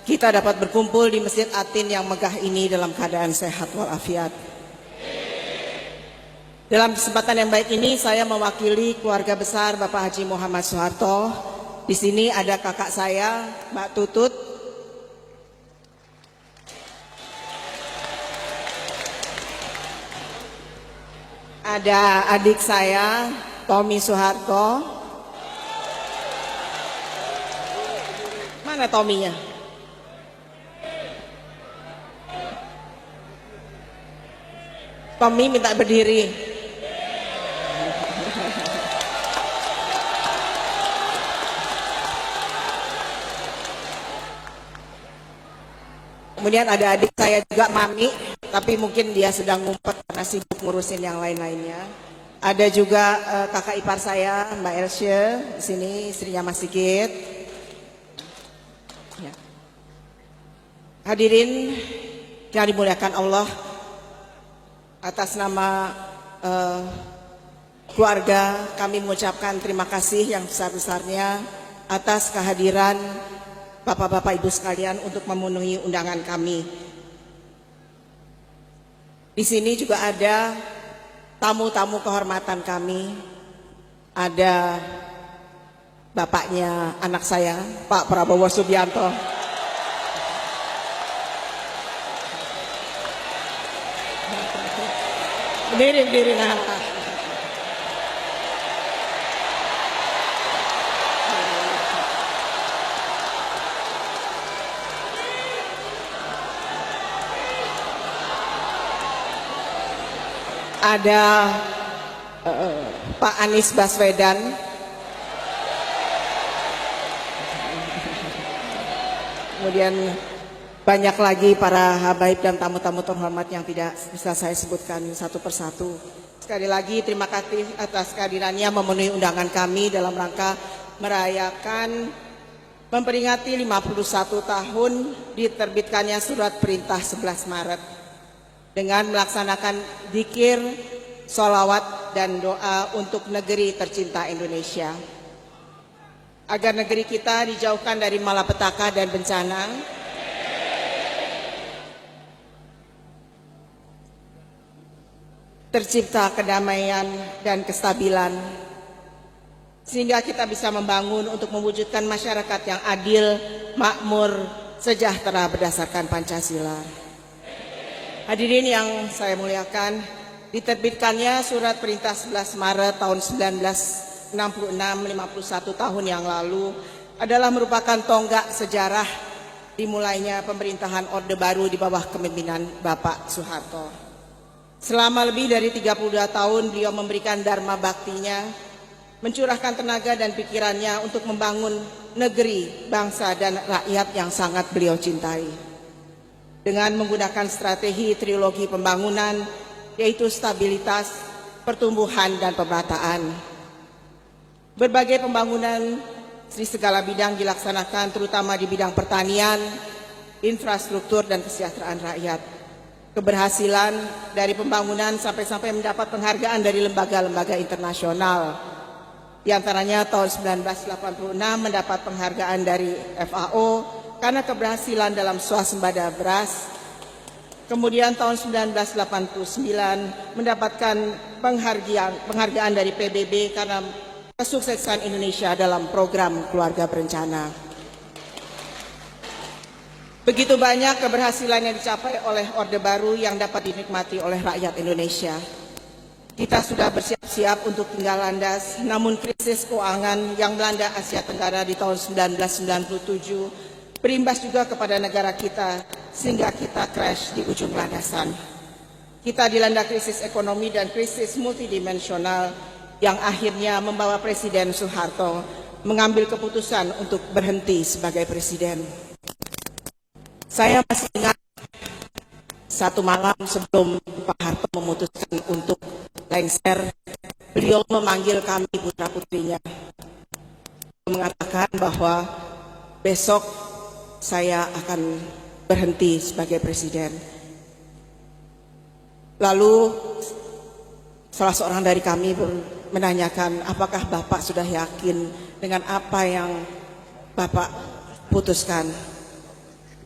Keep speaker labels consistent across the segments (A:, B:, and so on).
A: kita dapat berkumpul di Masjid Atin yang megah ini dalam keadaan sehat walafiat. Dalam kesempatan yang baik ini saya mewakili keluarga besar Bapak Haji Muhammad Soeharto. Di sini ada kakak saya, Mbak Tutut. Ada adik saya, Tommy Soeharto. Mana Tommy-nya? Tommy minta berdiri. Kemudian ada adik saya juga, Mami, tapi mungkin dia sedang ngumpet karena sibuk ngurusin yang lain-lainnya. Ada juga kakak ipar saya, Mbak Elsye, di sini istrinya Mas Sigit. Ya. Hadirin yang dimuliakan Allah, atas nama keluarga kami mengucapkan terima kasih yang besar-besarnya atas kehadiran Bapak-bapak Ibu sekalian untuk memenuhi undangan kami. Di sini juga ada tamu-tamu kehormatan kami. Ada bapaknya anak saya, Pak Prabowo Subianto. Berdiri, nah. Ada Pak Anies Baswedan. Kemudian banyak lagi para habaib dan tamu-tamu terhormat yang tidak bisa saya sebutkan satu persatu. Sekali lagi terima kasih atas kehadirannya memenuhi undangan kami dalam rangka merayakan memperingati 51 tahun diterbitkannya Surat Perintah 11 Maret. Dengan melaksanakan dzikir, sholawat, dan doa untuk negeri tercinta Indonesia. Agar negeri kita dijauhkan dari malapetaka dan bencana, tercipta kedamaian dan kestabilan, sehingga kita bisa membangun untuk mewujudkan masyarakat yang adil, makmur, sejahtera berdasarkan Pancasila. Hadirin yang saya muliakan, diterbitkannya Surat Perintah 11 Maret tahun 1966, 51 tahun yang lalu, adalah merupakan tonggak sejarah dimulainya pemerintahan Orde Baru di bawah kepemimpinan Bapak Soeharto. Selama lebih dari 32 tahun beliau memberikan dharma baktinya, mencurahkan tenaga dan pikirannya untuk membangun negeri, bangsa, dan rakyat yang sangat beliau cintai. Dengan menggunakan strategi trilogi pembangunan, yaitu stabilitas, pertumbuhan, dan pemerataan. Berbagai pembangunan di segala bidang dilaksanakan, terutama di bidang pertanian, infrastruktur, dan kesejahteraan rakyat. Keberhasilan dari pembangunan sampai mendapat penghargaan dari lembaga-lembaga internasional. Di antaranya tahun 1986 mendapat penghargaan dari FAO, karena keberhasilan dalam swasembada beras. Kemudian tahun 1989 mendapatkan penghargaan dari PBB karena kesuksesan Indonesia dalam program keluarga berencana. Begitu banyak keberhasilan yang dicapai oleh Orde Baru yang dapat dinikmati oleh rakyat Indonesia. Kita sudah bersiap-siap untuk tinggal landas, namun krisis keuangan yang melanda Asia Tenggara di tahun 1997 berimbas juga kepada negara kita, sehingga kita crash di ujung landasan. Kita dilanda krisis ekonomi dan krisis multidimensional yang akhirnya membawa Presiden Soeharto mengambil keputusan untuk berhenti sebagai presiden. Saya masih ingat satu malam sebelum Pak Harto memutuskan untuk lengser, beliau memanggil kami putra-putrinya, mengatakan bahwa besok saya akan berhenti sebagai presiden. Lalu salah seorang dari kami menanyakan, apakah Bapak sudah yakin dengan apa yang Bapak putuskan?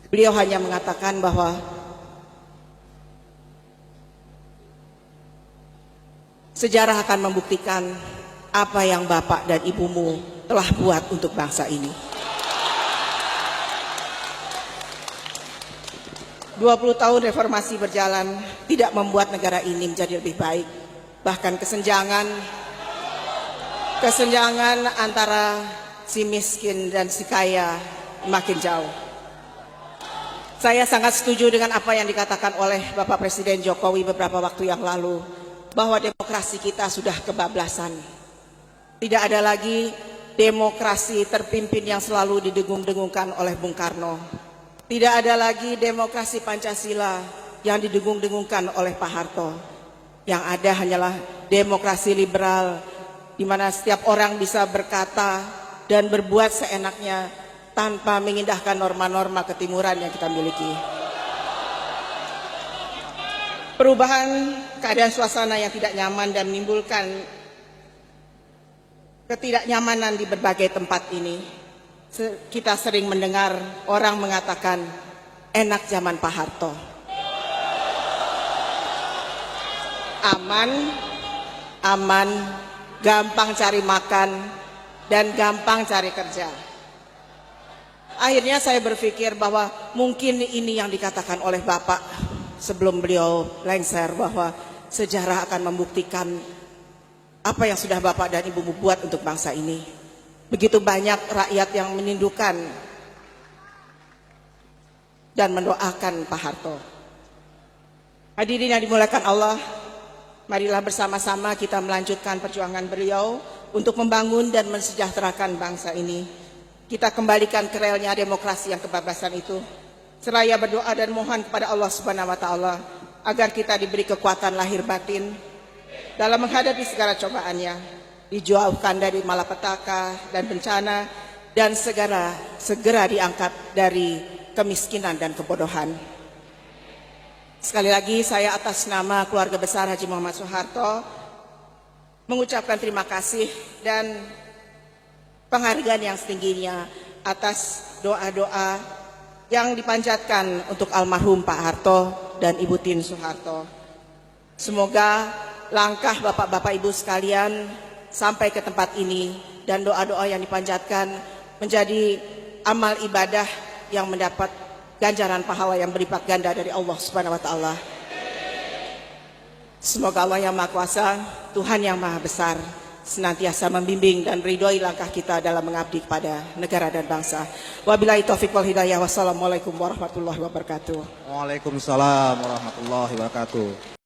A: Beliau hanya mengatakan bahwa sejarah akan membuktikan apa yang Bapak dan Ibumu telah buat untuk bangsa ini. 20 tahun reformasi berjalan tidak membuat negara ini menjadi lebih baik. Bahkan kesenjangan antara si miskin dan si kaya makin jauh. Saya sangat setuju dengan apa yang dikatakan oleh Bapak Presiden Jokowi beberapa waktu yang lalu, bahwa demokrasi kita sudah kebablasan. Tidak ada lagi demokrasi terpimpin yang selalu didengung-dengungkan oleh Bung Karno. Tidak ada lagi demokrasi Pancasila yang didengung-dengungkan oleh Pak Harto. Yang ada hanyalah demokrasi liberal, di mana setiap orang bisa berkata dan berbuat seenaknya tanpa mengindahkan norma-norma ketimuran yang kita miliki. Perubahan keadaan suasana yang tidak nyaman dan menimbulkan ketidaknyamanan di berbagai tempat ini. Kita sering mendengar orang mengatakan enak zaman Pak Harto. Aman, gampang cari makan, dan gampang cari kerja. Akhirnya saya berpikir bahwa mungkin ini yang dikatakan oleh Bapak sebelum beliau lengser, bahwa sejarah akan membuktikan apa yang sudah Bapak dan Ibumu buat untuk bangsa ini. Begitu banyak rakyat yang merindukan dan mendoakan Pak Harto. Hadirin yang dimuliakan Allah, marilah bersama-sama kita melanjutkan perjuangan beliau untuk membangun dan mensejahterakan bangsa ini. Kita kembalikan ke relnya demokrasi yang kebablasan itu, seraya berdoa dan mohon kepada Allah Subhanahu wa taala agar kita diberi kekuatan lahir batin dalam menghadapi segala cobaannya, dijauhkan dari malapetaka dan bencana, dan segera diangkat dari kemiskinan dan kebodohan. Sekali lagi saya atas nama keluarga besar Haji Muhammad Soeharto mengucapkan terima kasih dan penghargaan yang setingginya atas doa-doa yang dipanjatkan untuk almarhum Pak Harto dan Ibu Tien Soeharto. Semoga langkah Bapak-Bapak Ibu sekalian sampai ke tempat ini dan doa-doa yang dipanjatkan menjadi amal ibadah yang mendapat ganjaran pahala yang berlipat ganda dari Allah Subhanahu wa taala. Semoga Allah yang Maha Kuasa, Tuhan yang Maha Besar, senantiasa membimbing dan ridhoi langkah kita dalam mengabdi kepada negara dan bangsa. Wabillahi taufiq wal hidayah. Wassalamualaikum warahmatullahi wabarakatuh.
B: Waalaikumsalam warahmatullahi wabarakatuh.